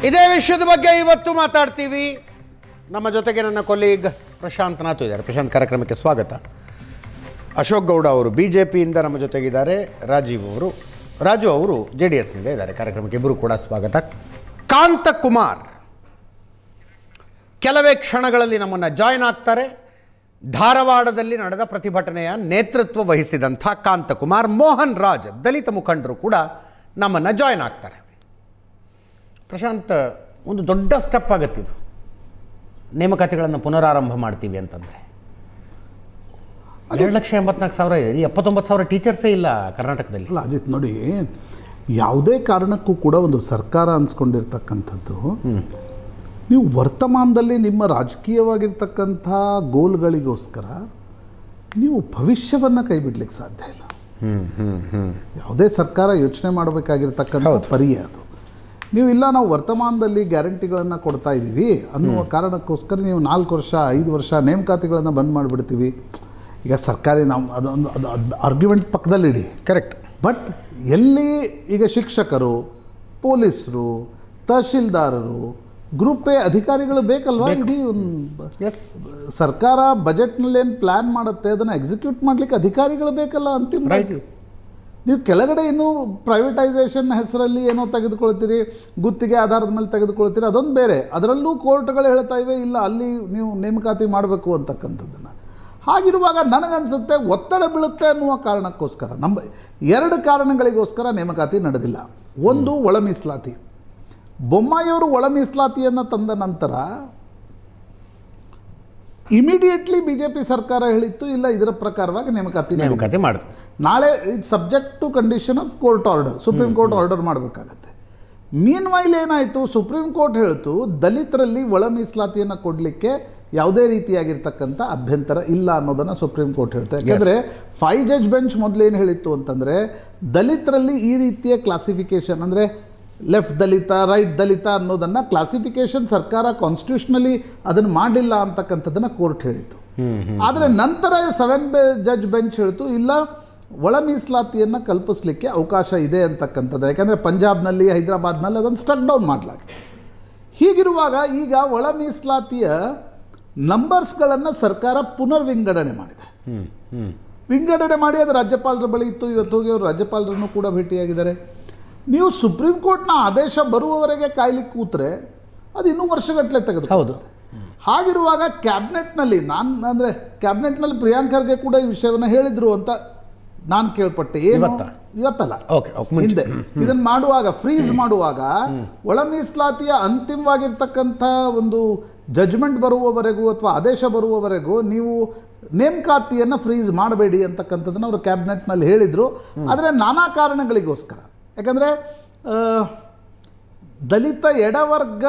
ಇದೇ ವಿಷಯದ ಬಗ್ಗೆ ಇವತ್ತು ಮಾತಾಡ್ತೀವಿ. ನಮ್ಮ ಜೊತೆಗೆ ನನ್ನ ಕೊಲೀಗ್ ಪ್ರಶಾಂತ್ ನಾಥ್ ಇದ್ದಾರೆ. ಪ್ರಶಾಂತ್, ಕಾರ್ಯಕ್ರಮಕ್ಕೆ ಸ್ವಾಗತ. ಅಶೋಕ್ ಗೌಡ ಅವರು ಬಿಜೆಪಿಯಿಂದ ನಮ್ಮ ಜೊತೆಗಿದ್ದಾರೆ. ರಾಜು ಅವರು JDSನಿಂದ ಇದ್ದಾರೆ. ಕಾರ್ಯಕ್ರಮಕ್ಕೆ ಇಬ್ಬರು ಕೂಡ ಸ್ವಾಗತ. ಕಾಂತಕುಮಾರ್ ಕೆಲವೇ ಕ್ಷಣಗಳಲ್ಲಿ ನಮ್ಮನ್ನು ಜಾಯ್ನ್ ಆಗ್ತಾರೆ. ಧಾರವಾಡದಲ್ಲಿ ನಡೆದ ಪ್ರತಿಭಟನೆಯ ನೇತೃತ್ವ ವಹಿಸಿದಂಥ ಕಾಂತಕುಮಾರ್, ಮೋಹನ್ ರಾಜ್ ದಲಿತ ಮುಖಂಡರು ಕೂಡ ನಮ್ಮನ್ನು ಜಾಯ್ನ್ ಆಗ್ತಾರೆ. ಪ್ರಶಾಂತ್, ಒಂದು ದೊಡ್ಡ ಸ್ಟೆಪ್ ಆಗುತ್ತಿದ್ದು ನೇಮಕಾತಿಗಳನ್ನು ಪುನರಾರಂಭ ಮಾಡ್ತೀವಿ ಅಂತಂದರೆ 2,84,000 ಇದೆ. 79,000 ಟೀಚರ್ಸೇ ಇಲ್ಲ ಕರ್ನಾಟಕದಲ್ಲಿ. ಅಲ್ಲ ಅಜಿತ್, ನೋಡಿ, ಯಾವುದೇ ಕಾರಣಕ್ಕೂ ಕೂಡ ಒಂದು ಸರ್ಕಾರ ಅನ್ಸ್ಕೊಂಡಿರ್ತಕ್ಕಂಥದ್ದು ನೀವು ವರ್ತಮಾನದಲ್ಲಿ ನಿಮ್ಮ ರಾಜಕೀಯವಾಗಿರ್ತಕ್ಕಂಥ ಗೋಲ್ಗಳಿಗೋಸ್ಕರ ನೀವು ಭವಿಷ್ಯವನ್ನು ಕೈ ಬಿಡ್ಲಿಕ್ಕೆ ಸಾಧ್ಯ ಇಲ್ಲ. ಯಾವುದೇ ಸರ್ಕಾರ ಯೋಚನೆ ಮಾಡಬೇಕಾಗಿರ್ತಕ್ಕಂಥ ಪರಿಯೇ ಅದು. ನೀವು ಇಲ್ಲ ನಾವು ವರ್ತಮಾನದಲ್ಲಿ ಗ್ಯಾರಂಟಿಗಳನ್ನು ಕೊಡ್ತಾ ಇದ್ದೀವಿ ಅನ್ನುವ ಕಾರಣಕ್ಕೋಸ್ಕರ ನೀವು 4 ವರ್ಷ 5 ವರ್ಷ ನೇಮಕಾತಿಗಳನ್ನು ಬಂದ್ ಮಾಡಿಬಿಡ್ತೀವಿ. ಈಗ ಸರ್ಕಾರಿ ನಾವು ಅದು ಆರ್ಗ್ಯುಮೆಂಟ್ ಪಕ್ಕದಲ್ಲಿಡಿ, ಕರೆಕ್ಟ್. ಬಟ್ ಎಲ್ಲಿ ಈಗ ಶಿಕ್ಷಕರು, ಪೊಲೀಸರು, ತಹಶೀಲ್ದಾರರು, ಗ್ರೂಪ್ ಎ ಅಧಿಕಾರಿಗಳು ಬೇಕಲ್ವಾ? ಇಡೀ ಸರ್ಕಾರ ಬಜೆಟ್ನಲ್ಲಿ ಏನು ಪ್ಲ್ಯಾನ್ ಮಾಡುತ್ತೆ ಅದನ್ನು ಎಕ್ಸಿಕ್ಯೂಟ್ ಮಾಡಲಿಕ್ಕೆ ಅಧಿಕಾರಿಗಳು ಬೇಕಲ್ಲ ಅಂತಿಮವಾಗಿ. ನೀವು ಕೆಳಗಡೆ ಇನ್ನೂ ಪ್ರೈವೇಟೈಸೇಷನ್ ಹೆಸರಲ್ಲಿ ಏನೋ ತೆಗೆದುಕೊಳ್ತೀರಿ, ಗುತ್ತಿಗೆ ಆಧಾರದ ಮೇಲೆ ತೆಗೆದುಕೊಳ್ತೀರಿ, ಅದೊಂದು ಬೇರೆ. ಅದರಲ್ಲೂ ಕೋರ್ಟ್ಗಳು ಹೇಳ್ತಾ ಇವೆ ಇಲ್ಲ ಅಲ್ಲಿ ನೀವು ನೇಮಕಾತಿ ಮಾಡಬೇಕು ಅಂತಕ್ಕಂಥದ್ದನ್ನು. ಹಾಗಿರುವಾಗ ನನಗನ್ಸುತ್ತೆ ಒತ್ತಡ ಬೀಳುತ್ತೆ ಅನ್ನುವ ಕಾರಣಕ್ಕೋಸ್ಕರ 2 ಕಾರಣಗಳಿಗೋಸ್ಕರ ನೇಮಕಾತಿ ನಡೆದಿಲ್ಲ. ಒಂದು, ಒಳ ಮೀಸಲಾತಿ. ಬೊಮ್ಮಾಯಿಯವರು ಒಳ ಮೀಸಲಾತಿಯನ್ನು ತಂದ ನಂತರ ಇಮಿಡಿಯೇಟ್ಲಿ BJP ಸರ್ಕಾರ ಹೇಳಿತ್ತು ಇಲ್ಲ ಇದರ ಪ್ರಕಾರವಾಗಿ ನೇಮಕಾತಿ ಮಾಡಿದ್ರು. ನಾಳೆ ಇದು subject to condition of court order, supreme court order ಮಾಡಬೇಕಾಗತ್ತೆ. ಮೀನ್ ವೈಲ್ ಏನಾಯಿತು, ಸುಪ್ರೀಂ ಕೋರ್ಟ್ ಹೇಳ್ತು ದಲಿತರಲ್ಲಿ ಒಳ ಮೀಸಲಾತಿಯನ್ನು ಕೊಡಲಿಕ್ಕೆ ಯಾವುದೇ ರೀತಿಯಾಗಿರ್ತಕ್ಕಂಥ ಅಭ್ಯಂತರ ಇಲ್ಲ ಅನ್ನೋದನ್ನು ಸುಪ್ರೀಂ ಕೋರ್ಟ್ ಹೇಳ್ತಾರೆ. ಯಾಕೆಂದರೆ 5 ಜಡ್ಜ್ ಬೆಂಚ್ ಮೊದಲೇನು ಹೇಳಿತ್ತು ಅಂತಂದರೆ ದಲಿತರಲ್ಲಿ ಈ ರೀತಿಯ ಕ್ಲಾಸಿಫಿಕೇಷನ್ ಅಂದರೆ ಲೆಫ್ಟ್ ದಲಿತ, ರೈಟ್ ದಲಿತ ಅನ್ನೋದನ್ನು ಕ್ಲಾಸಿಫಿಕೇಷನ್ ಸರ್ಕಾರ ಕಾನ್ಸ್ಟಿಟ್ಯೂಷನಲಿ ಅದನ್ನು ಮಾಡಿಲ್ಲ ಅಂತಕ್ಕಂಥದ್ದನ್ನು ಕೋರ್ಟ್ ಹೇಳಿತ್ತು. ಆದರೆ ನಂತರ 7 ಜಡ್ಜ್ ಬೆಂಚ್ ಹೇಳ್ತು ಇಲ್ಲ ಒಳ ಮೀಸಲಾತಿಯನ್ನು ಕಲ್ಪಿಸಲಿಕ್ಕೆ ಅವಕಾಶ ಇದೆ ಅಂತಕ್ಕಂಥದ್ದು. ಯಾಕೆಂದರೆ ಪಂಜಾಬ್ನಲ್ಲಿ, ಹೈದರಾಬಾದ್ನಲ್ಲಿ ಅದನ್ನು ಸ್ಟ್ರಕ್ ಡೌನ್ ಮಾಡಲಾಗಿದೆ. ಹೀಗಿರುವಾಗ ಈಗ ಒಳ ಮೀಸಲಾತಿಯ ನಂಬರ್ಸ್ಗಳನ್ನು ಸರ್ಕಾರ ಪುನರ್ ವಿಂಗಡಣೆ ಮಾಡಿದೆ. ವಿಂಗಡಣೆ ಮಾಡಿ ಅದು ರಾಜ್ಯಪಾಲರ ಬಳಿ ಇತ್ತು. ಇವತ್ತು ಹೋಗಿ ಅವರು ರಾಜ್ಯಪಾಲರನ್ನು ಕೂಡ ಭೇಟಿಯಾಗಿದ್ದಾರೆ. ನೀವು ಸುಪ್ರೀಂ ಕೋರ್ಟ್ನ ಆದೇಶ ಬರುವವರೆಗೆ ಕಾಯ್ಲಿಕ್ಕೆ ಕೂತ್ರೆ ಅದು ಇನ್ನೂ ವರ್ಷಗಟ್ಟಲೆ ತೆಗೆದು. ಹಾಗಿರುವಾಗ ಕ್ಯಾಬಿನೆಟ್ನಲ್ಲಿ ಕ್ಯಾಬಿನೆಟ್ನಲ್ಲಿ ಪ್ರಿಯಾಂಕ್ ಖರ್ಗೆ ಕೂಡ ಈ ವಿಷಯವನ್ನು ಹೇಳಿದರು ಅಂತ ನಾನು ಕೇಳ್ಪಟ್ಟೆ. ಏನು ಇವತ್ತಲ್ಲ, ಹಿಂದೆ ಇದನ್ನು ಮಾಡುವಾಗ, ಫ್ರೀಸ್ ಮಾಡುವಾಗ ಒಳ ಮೀಸಲಾತಿಯ ಅಂತಿಮವಾಗಿರ್ತಕ್ಕಂಥ ಒಂದು ಜಜ್ಮೆಂಟ್ ಬರುವವರೆಗೂ ಅಥವಾ ಆದೇಶ ಬರುವವರೆಗೂ ನೀವು ನೇಮಕಾತಿಯನ್ನು ಫ್ರೀಸ್ ಮಾಡಬೇಡಿ ಅಂತಕ್ಕಂಥದ್ದನ್ನು ಅವರು ಕ್ಯಾಬಿನೆಟ್ನಲ್ಲಿ ಹೇಳಿದರು. ಆದರೆ ನಾನಾ ಕಾರಣಗಳಿಗೋಸ್ಕರ, ಯಾಕಂದರೆ ದಲಿತ ಎಡವರ್ಗ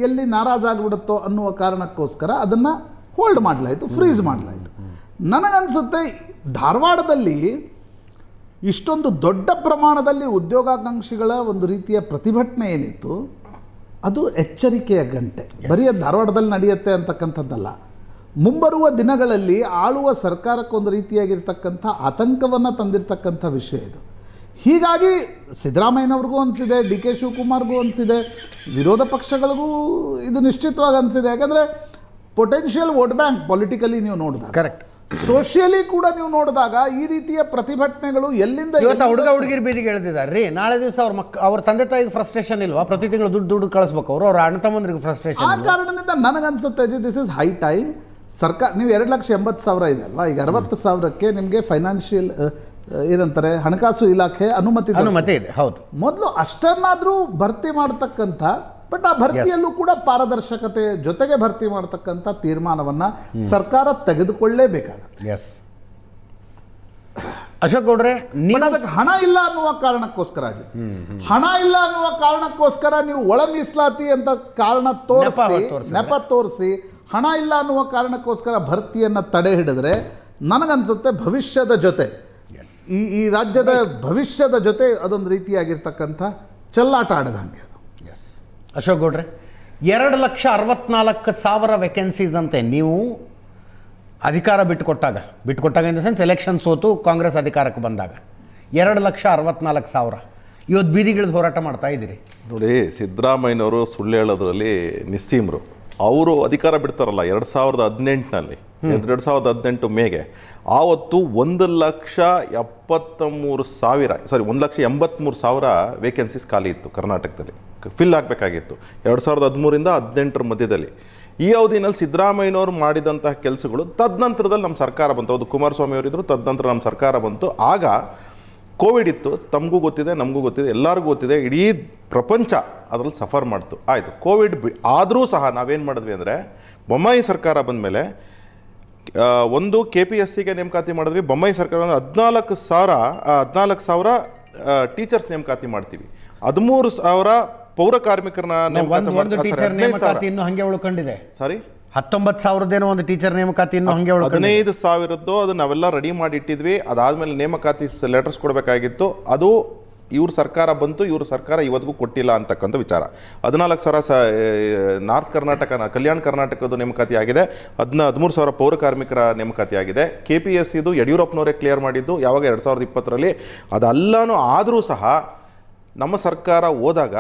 ಎಲ್ಲಿ ನಾರಾಜಾಗ್ಬಿಡುತ್ತೋ ಅನ್ನುವ ಕಾರಣಕ್ಕೋಸ್ಕರ ಅದನ್ನು ಹೋಲ್ಡ್ ಮಾಡಲಾಯಿತು, ಫ್ರೀಸ್ ಮಾಡಲಾಯಿತು. ನನಗನ್ಸುತ್ತೆ ಧಾರವಾಡದಲ್ಲಿ ಇಷ್ಟೊಂದು ದೊಡ್ಡ ಪ್ರಮಾಣದಲ್ಲಿ ಉದ್ಯೋಗಾಕಾಂಕ್ಷಿಗಳ ಒಂದು ರೀತಿಯ ಪ್ರತಿಭಟನೆ ಏನಿತ್ತು ಅದು ಎಚ್ಚರಿಕೆಯ ಗಂಟೆ. ಬರೀ ಧಾರವಾಡದಲ್ಲಿ ನಡೆಯುತ್ತೆ ಅಂತಕ್ಕಂಥದ್ದಲ್ಲ, ಮುಂಬರುವ ದಿನಗಳಲ್ಲಿ ಆಳುವ ಸರ್ಕಾರಕ್ಕೊಂದು ರೀತಿಯಾಗಿರ್ತಕ್ಕಂಥ ಆತಂಕವನ್ನು ತಂದಿರತಕ್ಕಂಥ ವಿಷಯ ಇದು. ಹೀಗಾಗಿ ಸಿದ್ದರಾಮಯ್ಯನವ್ರಿಗೂ ಅನಿಸಿದೆ, DK ಶಿವಕುಮಾರ್ಗೂ ಅನಿಸಿದೆ, ವಿರೋಧ ಪಕ್ಷಗಳಿಗೂ ಇದು ನಿಶ್ಚಿತವಾಗಿ ಅನಿಸಿದೆ. ಯಾಕಂದರೆ ಪೊಟೆನ್ಷಿಯಲ್ ವೋಟ್ ಬ್ಯಾಂಕ್ ಪೊಲಿಟಿಕಲಿ ನೀವು ನೋಡಿದಾಗ, ಕರೆಕ್ಟ್, ಸೋಷಿಯಲಿ ಕೂಡ ನೀವು ನೋಡಿದಾಗ ಈ ರೀತಿಯ ಪ್ರತಿಭಟನೆಗಳು ಎಲ್ಲಿಂದ ಹುಡುಗಿರು ಬೀದಿಗೆ ಎಳೆದಿದ್ದಾರೆ ರೀ. ನಾಳೆ ದಿವಸ ಅವ್ರ ತಂದೆ ತಾಯಿಗೆ ಫ್ರಸ್ಟ್ರೇಷನ್ ಇಲ್ವಾ? ಪ್ರತಿ ತಿಂಗಳು ದುಡ್ಡು ಕಳಿಸ್ಬೇಕು ಅವರು, ಅವ್ರ ಅಣ್ಣ ತಮ್ಮಂದ್ರಿಗೆ ಫ್ರಸ್ಟ್ರೇಷನ್. ಆ ಕಾರಣದಿಂದ ನನಗನ್ಸುತ್ತೆ ದಿಸ್ ಇಸ್ ಹೈ ಟೈಮ್. ಸರ್ಕಾರ ನೀವು 2,80,000 ಇದೆ ಅಲ್ವಾ, ಈಗ 60,000ಕ್ಕೆ ನಿಮಗೆ ಫೈನಾನ್ಷಿಯಲ್ ಏನಂತಾರೆ ಹಣಕಾಸು ಇಲಾಖೆ ಅನುಮತಿ ಇದೆ. ಹೌದು, ಮೊದಲು ಅಷ್ಟನ್ನಾದರೂ ಭರ್ತಿ ಮಾಡತಕ್ಕಂಥ, ಬಟ್ ಆ ಭರ್ತಿಯಲ್ಲೂ ಕೂಡ ಪಾರದರ್ಶಕತೆ ಜೊತೆಗೆ ಭರ್ತಿ ಮಾಡತಕ್ಕಂಥ ತೀರ್ಮಾನವನ್ನು ಸರ್ಕಾರ ತೆಗೆದುಕೊಳ್ಳೇಬೇಕಾಗುತ್ತೆ. ಎಸ್ ಅಶೋಕ್ ಗೌಡ್ರೆ, ಅದಕ್ಕೆ ಹಣ ಇಲ್ಲ ಅನ್ನುವ ಕಾರಣಕ್ಕೋಸ್ಕರ, ಹಣ ಇಲ್ಲ ಅನ್ನುವ ಕಾರಣಕ್ಕೋಸ್ಕರ ನೀವು ಒಳ ಮೀಸಲಾತಿ ಅಂತ ಕಾರಣ ನೆಪ ತೋರಿಸಿ ಹಣ ಇಲ್ಲ ಅನ್ನುವ ಕಾರಣಕ್ಕೋಸ್ಕರ ಭರ್ತಿಯನ್ನು ತಡೆ ಹಿಡಿದ್ರೆ ನನಗನ್ಸುತ್ತೆ ಭವಿಷ್ಯದ ಜೊತೆ ಈ ರಾಜ್ಯದ ಭವಿಷ್ಯದ ಜೊತೆ ಅದೊಂದು ರೀತಿಯಾಗಿರ್ತಕ್ಕಂಥ ಚೆಲ್ಲಾಟ ಆಡದಂಗೆ ಅದು. ಎಸ್ ಅಶೋಕ್ ಗೌಡ್ರೆ, 2,64,000 ವೇಕೆನ್ಸೀಸ್ ಅಂತೆ ನೀವು ಅಧಿಕಾರ ಬಿಟ್ಟುಕೊಟ್ಟಾಗ ಇನ್ ದ ಸೆನ್ಸ್ ಎಲೆಕ್ಷನ್ ಸೋತು ಕಾಂಗ್ರೆಸ್ ಅಧಿಕಾರಕ್ಕೆ ಬಂದಾಗ 2,64,000 ಇವತ್ತು ಬೀದಿಗಿಳಿದು ಹೋರಾಟ ಮಾಡ್ತಾ ಇದ್ದೀರಿ. ನೋಡಿ, ಸಿದ್ದರಾಮಯ್ಯನವರು ಸುಳ್ಳು ಹೇಳೋದ್ರಲ್ಲಿ ನಿಸ್ಸೀಮರು. ಅವರು ಅಧಿಕಾರ ಬಿಡ್ತಾರಲ್ಲ 2018ನಲ್ಲಿ 2018 ಮೇಗೆ, ಆವತ್ತು 1,83,000 ವೇಕೆನ್ಸೀಸ್ ಖಾಲಿ ಇತ್ತು ಕರ್ನಾಟಕದಲ್ಲಿ, ಫಿಲ್ ಆಗಬೇಕಾಗಿತ್ತು 2013ರಿಂದ 18 ಮಧ್ಯದಲ್ಲಿ. ಈ ಅವಧಿನಲ್ಲಿ ಸಿದ್ದರಾಮಯ್ಯನವರು ಮಾಡಿದಂತಹ ಕೆಲಸಗಳು ತದನಂತರದಲ್ಲಿ ನಮ್ಮ ಸರ್ಕಾರ ಬಂತು. ಹೌದು, ಕುಮಾರಸ್ವಾಮಿ ಅವರಿದ್ದರು, ತದನಂತರ ನಮ್ಮ ಸರ್ಕಾರ ಬಂತು. ಆಗ ಕೋವಿಡ್ ಇತ್ತು, ತಮಗೂ ಗೊತ್ತಿದೆ, ನಮಗೂ ಗೊತ್ತಿದೆ, ಎಲ್ಲರಿಗೂ ಗೊತ್ತಿದೆ, ಇಡೀ ಪ್ರಪಂಚ ಅದರಲ್ಲಿ ಸಫರ್ ಮಾಡ್ತು. ಆಯಿತು, ಕೋವಿಡ್ ಆದರೂ ಸಹ ನಾವೇನು ಮಾಡಿದ್ವಿ ಅಂದರೆ, ಬೊಮ್ಮಾಯಿ ಸರ್ಕಾರ ಬಂದ ಮೇಲೆ ಒಂದು KPSCಗೆ ನೇಮಕಾತಿ ಮಾಡಿದ್ವಿ. ಬೊಮ್ಮಾಯಿ ಸರ್ಕಾರ 14,000 ಟೀಚರ್ಸ್ ನೇಮಕಾತಿ ಮಾಡ್ತೀವಿ, 13,000 ಪೌರ ಕಾರ್ಮಿಕರನ್ನ ನೇಮಕಾತಿ ಇನ್ನೂ ಹಂಗೆ ಉಳ್ಕೊಂಡಿದೆ. ಸಾರಿ, 19,000 ಒಂದು ಟೀಚರ್ ನೇಮಕಾತಿ ಇನ್ನೂ ಹಂಗೆ 15,000 ಅದು ನಾವೆಲ್ಲ ರೆಡಿ ಮಾಡಿ ಇಟ್ಟಿದ್ವಿ. ಅದಾದಮೇಲೆ ನೇಮಕಾತಿ ಲೆಟರ್ಸ್ ಕೊಡಬೇಕಾಗಿತ್ತು. ಅದು ಇವ್ರ ಸರ್ಕಾರ ಬಂತು, ಇವ್ರ ಸರ್ಕಾರ ಇವತ್ತಿಗೂ ಕೊಟ್ಟಿಲ್ಲ ಅಂತಕ್ಕಂಥ ವಿಚಾರ. 14,000 ನಾರ್ತ್ ಕರ್ನಾಟಕ, ಕಲ್ಯಾಣ ಕರ್ನಾಟಕದ ನೇಮಕಾತಿ ಆಗಿದೆ. 13,000 ಪೌರ ಕಾರ್ಮಿಕರ ನೇಮಕಾತಿ ಆಗಿದೆ. KPSCದು ಯಡಿಯೂರಪ್ಪನವರೇ ಕ್ಲಿಯರ್ ಮಾಡಿದ್ದು ಯಾವಾಗ 2020ರಲ್ಲಿ. ಅದೆಲ್ಲನೂ ಆದರೂ ಸಹ ನಮ್ಮ ಸರ್ಕಾರ ಹೋದಾಗ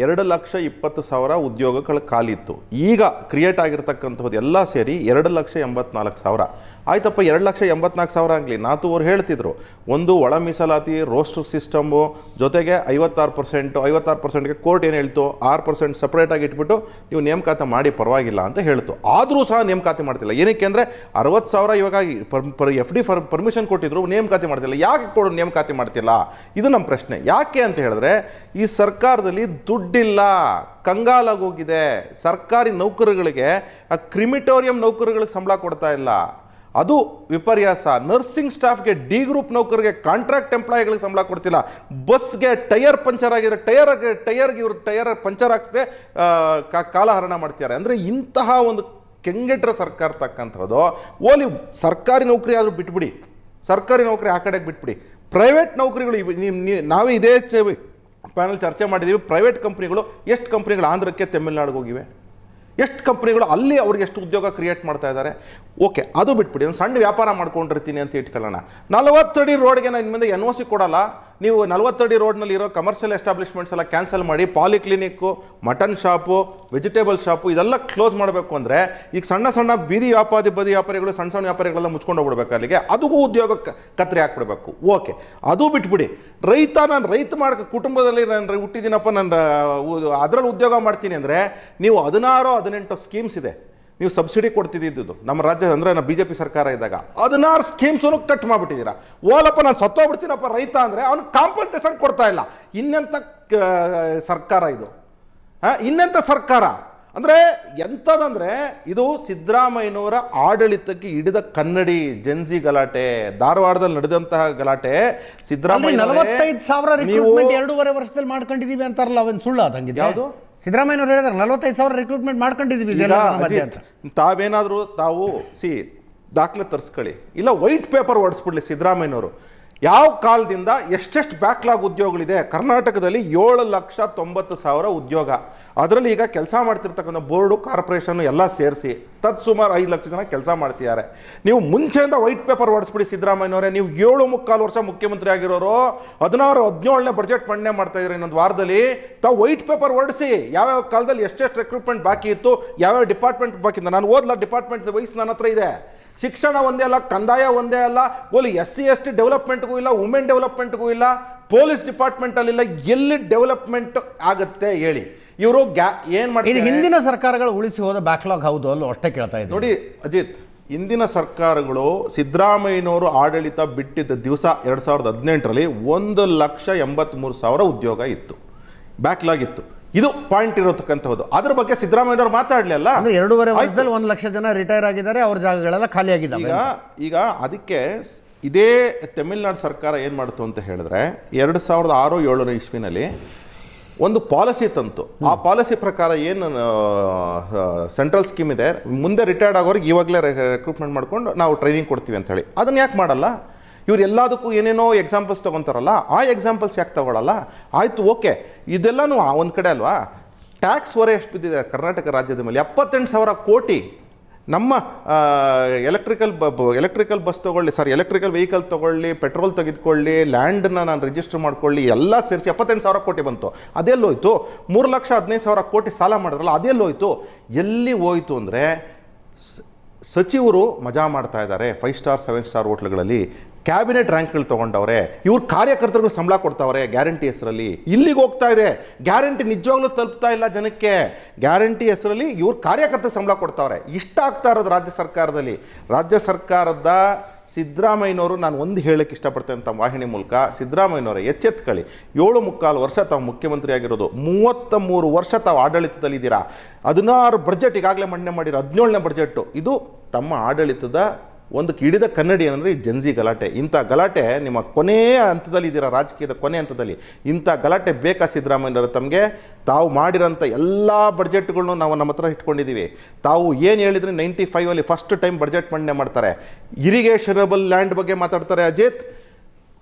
2,20,000 ಉದ್ಯೋಗಗಳು ಖಾಲಿ ಇತ್ತು. ಈಗ ಕ್ರಿಯೇಟ್ ಆಗಿರ್ತಕ್ಕಂಥದ್ದು ಎಲ್ಲ ಸೇರಿ 2,84,000 ಆಯ್ತಪ್ಪ. 2,84,000 ಆಗಲಿ, ನಾತು ಅವ್ರು ಹೇಳ್ತಿದ್ರು, ಒಂದು ಒಳ ಮೀಸಲಾತಿ ರೋಸ್ಟರ್ ಸಿಸ್ಟಮು ಜೊತೆಗೆ 56%ಗೆ ಕೋರ್ಟ್ ಏನು ಹೇಳ್ತು, 6% ಸಪ್ರೇಟಾಗಿ ಇಟ್ಬಿಟ್ಟು ನೀವು ನೇಮಕಾತಿ ಮಾಡಿ ಪರವಾಗಿಲ್ಲ ಅಂತ ಹೇಳ್ತು. ಆದರೂ ಸಹ ನೇಮಕಾತಿ ಮಾಡ್ತಿಲ್ಲ. ಏನಕ್ಕೆ ಅಂದರೆ 60,000 ಇವಾಗ FD ಪರ್ಮಿಷನ್ ಕೊಟ್ಟಿದ್ರು, ನೇಮಕಾತಿ ಮಾಡ್ತಿಲ್ಲ. ಯಾಕೆ ನೇಮಕಾತಿ ಮಾಡ್ತಿಲ್ಲ? ಇದು ನಮ್ಮ ಪ್ರಶ್ನೆ. ಯಾಕೆ ಅಂತ ಹೇಳಿದ್ರೆ, ಈ ಸರ್ಕಾರದಲ್ಲಿ ದುಡ್ಡಿಲ್ಲ, ಕಂಗಾಲಾಗೋಗಿದೆ. ಸರ್ಕಾರಿ ನೌಕರರಿಗೆ, ಕ್ರಿಮಿಟೋರಿಯಂ ನೌಕರಗಳಿಗೆ ಸಂಬಳ ಕೊಡ್ತಾ ಇಲ್ಲ, ಅದು ವಿಪರ್ಯಾಸ. ನರ್ಸಿಂಗ್ ಸ್ಟಾಫ್ಗೆ, ಡಿ ಗ್ರೂಪ್ ನೌಕರಿಗೆ, ಕಾಂಟ್ರಾಕ್ಟ್ ಎಂಪ್ಲಾಯಿಗಳಿಗೆ ಸಂಬಳ ಕೊಡ್ತಿಲ್ಲ. ಬಸ್ಗೆ ಟೈರ್ ಪಂಚರ್ ಆಗಿದ್ರೆ ಟೈರ್ಗೆ ಇವರು ಟೈರ್ ಪಂಚರ್ ಹಾಕ್ಸದೆ ಕಾಲಹರಣ ಮಾಡ್ತಿದ್ದಾರೆ. ಅಂದರೆ ಇಂತಹ ಒಂದು ಕೆಂಗೆಟ್ರ ಸರ್ಕಾರ ತಕ್ಕಂಥದ್ದು. ಓಲಿ ಸರ್ಕಾರಿ ನೌಕರಿ ಆದರೂ ಬಿಟ್ಬಿಡಿ, ಸರ್ಕಾರಿ ನೌಕರಿ ಆ ಕಡೆಗೆ ಬಿಟ್ಬಿಡಿ. ಪ್ರೈವೇಟ್ ನೌಕರಿಗಳು ನಾವೇ ಇದೇ ಪ್ಯಾನಲ್ ಚರ್ಚೆ ಮಾಡಿದ್ದೀವಿ. ಪ್ರೈವೇಟ್ ಕಂಪ್ನಿಗಳು, ಎಷ್ಟು ಕಂಪ್ನಿಗಳು ಆಂಧ್ರಕ್ಕೆ, ತಮಿಳ್ನಾಡಿಗೆ ಹೋಗಿವೆ, ಎಷ್ಟು ಕಂಪ್ನಿಗಳು ಅಲ್ಲಿ ಅವ್ರಿಗೆ ಎಷ್ಟು ಉದ್ಯೋಗ ಕ್ರಿಯೇಟ್ ಮಾಡ್ತಾ ಇದ್ದಾರೆ. ಓಕೆ, ಅದು ಬಿಟ್ಬಿಡಿ. ನಾನು ಸಣ್ಣ ವ್ಯಾಪಾರ ಮಾಡ್ಕೊಂಡಿರ್ತೀನಿ ಅಂತ ಇಟ್ಕೊಳ್ಳೋಣ. 40 ಅಡಿ ರೋಡ್ಗೆ ನಾನು ಇನ್ಮೇಲೆ NOC ಕೊಡಲ್ಲ. ನೀವು 40 ಅಡಿ ರೋಡ್ನಲ್ಲಿ ಇರೋ ಕಮರ್ಷಿಯಲ್ ಎಸ್ಟಾಬ್ಲಿಷ್ಮೆಂಟ್ಸ್ ಎಲ್ಲ ಕ್ಯಾನ್ಸಲ್ ಮಾಡಿ, ಪಾಲಿಕ್ಲಿನಿಕ್ಕು, ಮಟನ್ ಶಾಪು, ವೆಜಿಟೇಬಲ್ ಶಾಪು ಇದೆಲ್ಲ ಕ್ಲೋಸ್ ಮಾಡಬೇಕು ಅಂದರೆ, ಈಗ ಸಣ್ಣ ಬದಿ ವ್ಯಾಪಾರಿಗಳು, ಸಣ್ಣ ವ್ಯಾಪಾರಿಗಳೆಲ್ಲ ಮುಚ್ಕೊಂಡು ಹೋಗ್ಬಿಡ್ಬೇಕು ಅಲ್ಲಿಗೆ. ಅದಕ್ಕೂ ಉದ್ಯೋಗ ಕತ್ತರಿ ಹಾಕ್ಬಿಡ್ಬೇಕು. ಓಕೆ, ಅದು ಬಿಟ್ಬಿಡಿ. ನಾನು ರೈತ ಕುಟುಂಬದಲ್ಲಿ ನಾನು ಹುಟ್ಟಿದ್ದೀನಪ್ಪ, ನಾನು ಅದರಲ್ಲಿ ಉದ್ಯೋಗ ಮಾಡ್ತೀನಿ ಅಂದರೆ, ನೀವು 16-18 ಸ್ಕೀಮ್ಸ್ ಇದೆ, ನೀವು ಸಬ್ಸಿಡಿ ಕೊಡ್ತಿದ್ದು ನಮ್ಮ ರಾಜ್ಯ ಅಂದರೆ ನಮ್ಮ BJP ಸರ್ಕಾರ ಇದ್ದಾಗ 16 ಸ್ಕೀಮ್ಸನ್ನು ಕಟ್ ಮಾಡಿಬಿಟ್ಟಿದ್ದೀರಾ. ಓಲಪ್ಪ, ನಾನು ಸತ್ತೋಗ್ಬಿಡ್ತೀನಪ್ಪ ರೈತ ಅಂದರೆ ಅವ್ನಿಗೆ ಕಾಂಪನ್ಸೇಷನ್ ಕೊಡ್ತಾ ಇಲ್ಲ. ಇನ್ನೆಂಥ ಸರ್ಕಾರ ಇದು? ಇನ್ನೆಂಥ ಸರ್ಕಾರ ಅಂದರೆ ಎಂಥದಂದರೆ, ಇದು ಸಿದ್ದರಾಮಯ್ಯನವರ ಆಡಳಿತಕ್ಕೆ ಹಿಡಿದ ಕನ್ನಡಿ. ಜೆನ್ಸಿ ಗಲಾಟೆ, ಧಾರವಾಡದಲ್ಲಿ ನಡೆದಂತಹ ಗಲಾಟೆ. ಸಿದ್ದರಾಮಯ್ಯ 45,000 ರಿಕ್ರೂಟ್ಮೆಂಟ್ 2.5 ವರ್ಷದಲ್ಲಿ ಮಾಡ್ಕೊಂಡಿದ್ದೀವಿ ಅಂತಾರಲ್ಲ, ಅವನ್ ಸುಳ್ಳು ಅದಂಗಿದೆ. ಯಾವುದು? ಸಿದ್ದರಾಮಯ್ಯನವರು ಹೇಳಿದ್ರೆ 45,000 ರಿಕ್ರೂಟ್ಮೆಂಟ್ ಮಾಡ್ಕೊಂಡಿದ್ದೀವಿ. ತಾವೇನಾದರೂ ದಾಖಲೆ ತರಿಸ್ಕೊಳ್ಳಿ, ಇಲ್ಲ ವೈಟ್ ಪೇಪರ್ ಹೊಡಿಸ್ಬಿಡ್ಲಿ ಸಿದ್ದರಾಮಯ್ಯನವರು. ಯಾವ ಕಾಲದಿಂದ ಎಷ್ಟೆಷ್ಟು ಬ್ಯಾಕ್ಲಾಗ್ ಉದ್ಯೋಗಗಳಿದೆ ಕರ್ನಾಟಕದಲ್ಲಿ? 7,90,000 ಉದ್ಯೋಗ. ಅದರಲ್ಲಿ ಈಗ ಕೆಲಸ ಮಾಡ್ತಿರ್ತಕ್ಕಂಥ ಬೋರ್ಡು, ಕಾರ್ಪೊರೇಷನ್ನು ಎಲ್ಲ ಸೇರಿಸಿ ಸುಮಾರು 5 ಲಕ್ಷ ಜನ ಕೆಲಸ ಮಾಡ್ತಿದ್ದಾರೆ. ನೀವು ಮುಂಚೆಯಿಂದ ವೈಟ್ ಪೇಪರ್ ಹೊಡಿಸ್ಬಿಡಿ ಸಿದ್ದರಾಮಯ್ಯನವರೇ. ನೀವು 7.25 ವರ್ಷ ಮುಖ್ಯಮಂತ್ರಿ ಆಗಿರೋರು, 16-17ನೇ ಬಜೆಟ್ ಮಂಡನೆ ಮಾಡ್ತಾ ಇದ್ದೀರಿ. ಇನ್ನೊಂದು ವಾರದಲ್ಲಿ ತಾವು ವೈಟ್ ಪೇಪರ್ ಹೊಡಿಸಿ, ಯಾವ್ಯಾವ ಕಾಲದಲ್ಲಿ ಎಷ್ಟೆಷ್ಟು ರಿಕ್ರೂಟ್ಮೆಂಟ್ ಬಾಕಿ ಇತ್ತು, ಯಾವ್ಯಾವ ಡಿಪಾರ್ಟ್ಮೆಂಟ್ ಬಾಕಿ ಇತ್ತು. ನಾನು ಓದ್ಲ ಡಿಪಾರ್ಟ್ಮೆಂಟ್ ವಯಸ್ಸು ನನ್ನ ಹತ್ರ ಇದೆ. ಶಿಕ್ಷಣ ಒಂದೇ ಅಲ್ಲ, ಕಂದಾಯ ಒಂದೇ ಅಲ್ಲ, SC ST ಡೆವಲಪ್ಮೆಂಟ್ಗೂ ಇಲ್ಲ, ವುಮೆನ್ ಡೆವಲಪ್ಮೆಂಟ್ಗೂ ಇಲ್ಲ, ಪೊಲೀಸ್ ಡಿಪಾರ್ಟ್ಮೆಂಟಲ್ಲಿಲ್ಲ. ಎಲ್ಲಿ ಡೆವಲಪ್ಮೆಂಟ್ ಆಗುತ್ತೆ ಹೇಳಿ? ಇವರು ಏನು ಮಾಡ್ತಾರೆ? ಹಿಂದಿನ ಸರ್ಕಾರಗಳು ಉಳಿಸಿ ಹೋದ ಬ್ಯಾಕ್ಲಾಗ್ ಹೌದು ಅಲ್ಲೋ ಅಷ್ಟೇ ಕೇಳ್ತಾ ಇದ್ದೀನಿ. ನೋಡಿ ಅಜಿತ್, ಹಿಂದಿನ ಸರ್ಕಾರಗಳು ಸಿದ್ದರಾಮಯ್ಯನವರು ಆಡಳಿತ ಬಿಟ್ಟಿದ್ದ ದಿವಸ 2018ರಲ್ಲಿ 1,83,000 ಉದ್ಯೋಗ ಇತ್ತು, ಬ್ಯಾಕ್ಲಾಗ್ ಇತ್ತು. ಇದು ಪಾಯಿಂಟ್ ಇರತಕ್ಕಂಥದ್ದು. ಅದ್ರ ಬಗ್ಗೆ ಸಿದ್ದರಾಮಯ್ಯನವರು ಮಾತಾಡಲಿಲ್ಲ. 2.5 ವರ್ಷದಲ್ಲಿ 1 ಲಕ್ಷ ಜನ ರಿಟೈರ್ ಆಗಿದ್ದಾರೆ, ಅವ್ರ ಜಾಗಗಳೆಲ್ಲ ಖಾಲಿ ಆಗಿದ್ದಾವೆ. ಈಗ ಅದಕ್ಕೆ ಇದೇ ತಮಿಳ್ನಾಡು ಸರ್ಕಾರ ಏನು ಮಾಡ್ತು ಅಂತ ಹೇಳಿದ್ರೆ, 2006-07 ಇಸ್ವಿನಲ್ಲಿ ಒಂದು ಪಾಲಿಸಿ ತಂತು. ಆ ಪಾಲಿಸಿ ಪ್ರಕಾರ ಏನು ಸೆಂಟ್ರಲ್ ಸ್ಕೀಮ್ ಇದೆ, ಮುಂದೆ ರಿಟೈರ್ಡ್ ಆಗೋರಿಗೆ ಇವಾಗಲೇ ರಿಕ್ರೂಟ್ಮೆಂಟ್ ಮಾಡ್ಕೊಂಡು ನಾವು ಟ್ರೈನಿಂಗ್ ಕೊಡ್ತೀವಿ ಅಂತ ಹೇಳಿ. ಅದನ್ನು ಯಾಕೆ ಮಾಡಲ್ಲ? ಇವ್ರು ಎಲ್ಲದಕ್ಕೂ ಏನೇನೋ ಎಕ್ಸಾಂಪಲ್ಸ್ ತೊಗೊತಾರಲ್ಲ, ಆ ಎಕ್ಸಾಂಪಲ್ಸ್ ಯಾಕೆ ತಗೊಳ್ಳಲ್ಲ? ಆಯಿತು, ಓಕೆ, ಇದೆಲ್ಲನೂ ಒಂದು ಕಡೆ ಅಲ್ವಾ? ಟ್ಯಾಕ್ಸ್ ಹೊರೆ ಎಷ್ಟು ಬಿದ್ದಿದೆ ಕರ್ನಾಟಕ ರಾಜ್ಯದ ಮೇಲೆ? 78,000 ಕೋಟಿ ನಮ್ಮ ಎಲೆಕ್ಟ್ರಿಕಲ್ ಬಸ್ ತೊಗೊಳ್ಳಿ, ಎಲೆಕ್ಟ್ರಿಕಲ್ ವೆಹಿಕಲ್ ತೊಗೊಳ್ಳಿ, ಪೆಟ್ರೋಲ್ ತೆಗೆದುಕೊಳ್ಳಿ, ಲ್ಯಾಂಡನ್ನ ನಾನು ರಿಜಿಸ್ಟರ್ ಮಾಡ್ಕೊಳ್ಳಿ, ಎಲ್ಲ ಸೇರಿಸಿ 78,000 ಕೋಟಿ ಬಂತು. ಅದೆಲ್ಲೋಯ್ತು? 3,15,000 ಕೋಟಿ ಸಾಲ ಮಾಡಿದ್ರಲ್ಲ, ಅದೆಲ್ಲೋಯ್ತು? ಎಲ್ಲಿ ಹೋಯ್ತು ಅಂದರೆ ಸಚಿವರು ಮಜಾ ಮಾಡ್ತಾ ಇದ್ದಾರೆ 5 ಸ್ಟಾರ್ 7 ಸ್ಟಾರ್ ಹೋಟ್ಲ್ಗಳಲ್ಲಿ, ಕ್ಯಾಬಿನೆಟ್ ರ್ಯಾಂಕ್ಗಳು ತೊಗೊಂಡವ್ರೆ, ಇವ್ರ ಕಾರ್ಯಕರ್ತರುಗಳು ಸಂಬಳ ಕೊಡ್ತಾವ್ರೆ ಗ್ಯಾರಂಟಿ ಹೆಸರಲ್ಲಿ. ಇಲ್ಲಿಗೆ ಹೋಗ್ತಾ ಇದೆ. ಗ್ಯಾರಂಟಿ ನಿಜವಾಗ್ಲೂ ತಲುಪ್ತಾ ಇಲ್ಲ ಜನಕ್ಕೆ. ಗ್ಯಾರಂಟಿ ಹೆಸರಲ್ಲಿ ಇವ್ರ ಕಾರ್ಯಕರ್ತರು ಸಂಬಳ ಕೊಡ್ತಾವ್ರೆ. ಇಷ್ಟ ಆಗ್ತಾ ಇರೋದು ರಾಜ್ಯ ಸರ್ಕಾರದಲ್ಲಿ. ರಾಜ್ಯ ಸರ್ಕಾರದ ಸಿದ್ದರಾಮಯ್ಯನವರು, ನಾನು ಒಂದು ಹೇಳಕ್ಕೆ ಇಷ್ಟಪಡ್ತೇನೆ ಅಂತ ವಾಹಿನಿ ಮೂಲಕ, ಸಿದ್ದರಾಮಯ್ಯನವರೇ ಎಚ್ಚೆತ್ಕೊಳ್ಳಿ. 7.25 ವರ್ಷ ತಾವು ಮುಖ್ಯಮಂತ್ರಿ ಆಗಿರೋದು, 33 ವರ್ಷ ತಾವು ಆಡಳಿತದಲ್ಲಿದ್ದೀರಾ. 16 ಬಜೆಟ್ ಈಗಾಗಲೇ ಮಂಡನೆ ಮಾಡಿರೋ, 17ನೇ ಬಜೆಟ್ಟು. ಇದು ತಮ್ಮ ಆಡಳಿತದ ಒಂದು ಕಿಡಿದ ಕನ್ನಡಿ ಏನಂದರೆ ಈ ಜನ್ಜಿ ಗಲಾಟೆ. ಇಂಥ ಗಲಾಟೆ ನಿಮ್ಮ ಕೊನೆಯ ಹಂತದಲ್ಲಿ ಇದ್ದೀರಾ, ರಾಜಕೀಯದ ಕೊನೆ ಹಂತದಲ್ಲಿ. ಇಂಥ ಗಲಾಟೆ ಬೇಕಾ ಸಿದ್ದರಾಮಯ್ಯನವರು ತಮಗೆ? ತಾವು ಮಾಡಿರೋಂಥ ಎಲ್ಲ ಬಡ್ಜೆಟ್ಗಳನ್ನು ನಾವು ನಮ್ಮ ಹತ್ರ ಇಟ್ಕೊಂಡಿದ್ದೀವಿ. ತಾವು ಏನು ಹೇಳಿದ್ರೆ 95ಅಲ್ಲಿ ಫಸ್ಟ್ ಟೈಮ್ ಬಡ್ಜೆಟ್ ಮಂಡನೆ ಮಾಡ್ತಾರೆ. ಇರಿಗೇಷನಬಲ್ ಲ್ಯಾಂಡ್ ಬಗ್ಗೆ ಮಾತಾಡ್ತಾರೆ ಅಜಿತ್.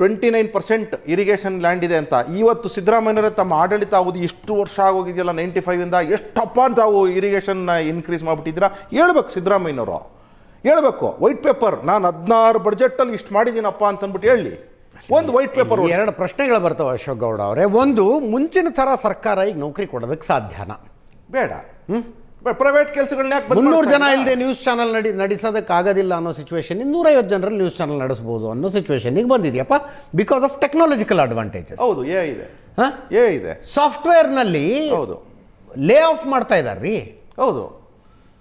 29% ಇರಿಗೇಷನ್ ಲ್ಯಾಂಡ್ ಇದೆ ಅಂತ. ಇವತ್ತು ಸಿದ್ದರಾಮಯ್ಯನವರೇ ತಮ್ಮ ಆಡಳಿತ ಅವಧಿ ಇಷ್ಟು ವರ್ಷ ಆಗೋಗಿದೆಯಲ್ಲ, 95ಇಂದ ಎಷ್ಟಪ್ಪ ತಾವು ಇರಿಗೇಷನ್ ಇನ್ಕ್ರೀಸ್ ಮಾಡಿಬಿಟ್ಟಿದ್ದೀರಾ? ಹೇಳ್ಬೇಕು ಸಿದ್ದರಾಮಯ್ಯನವರು, ಹೇಳ್ಬೇಕು. ವೈಟ್ ಪೇಪರ್, ನಾನು 16 ಬಡ್ಜೆಟಲ್ಲಿ ಇಷ್ಟು ಮಾಡಿದ್ದೀನಪ್ಪ ಅಂತಂದ್ಬಿಟ್ಟು ಹೇಳಿ. ಒಂದು ವೈಟ್ ಪೇಪರ್. 2 ಪ್ರಶ್ನೆಗಳು ಬರ್ತವೆ ಅಶೋಕ್ ಗೌಡ ಅವರೇ. ಒಂದು, ಮುಂಚಿನ ಥರ ಸರ್ಕಾರ ಈಗ ನೌಕರಿ ಕೊಡೋದಕ್ಕೆ ಸಾಧ್ಯನಾ? ಬೇಡ. ಪ್ರೈವೇಟ್ ಕೆಲಸಗಳನ್ನ ಯಾಕೆ 300 ಜನ ಇಲ್ಲದೆ ನ್ಯೂಸ್ ಚಾನಲ್ ನಡೆಸೋದಕ್ಕಾಗೋದಿಲ್ಲ ಅನ್ನೋ ಸಿಚುವೇಶನ್ 250 ಜನರಲ್ಲಿ ನ್ಯೂಸ್ ಚಾನಲ್ ನಡೆಸಬಹುದು ಅನ್ನೋ ಸಿಚುವೇಶನ್ಗೆ ಬಂದಿದೆಯಪ್ಪ, ಬಿಕಾಸ್ ಆಫ್ ಟೆಕ್ನಾಲಜಿಕಲ್ ಅಡ್ವಾಂಟೇಜಸ್. ಹೌದು, ಇದೆ. ಇದೆ. ಸಾಫ್ಟ್ವೇರ್ನಲ್ಲಿ ಹೌದು ಲೇ ಆಫ್ ಮಾಡ್ತಾ ಇದ್ದಾರ್ರಿ. ಹೌದು,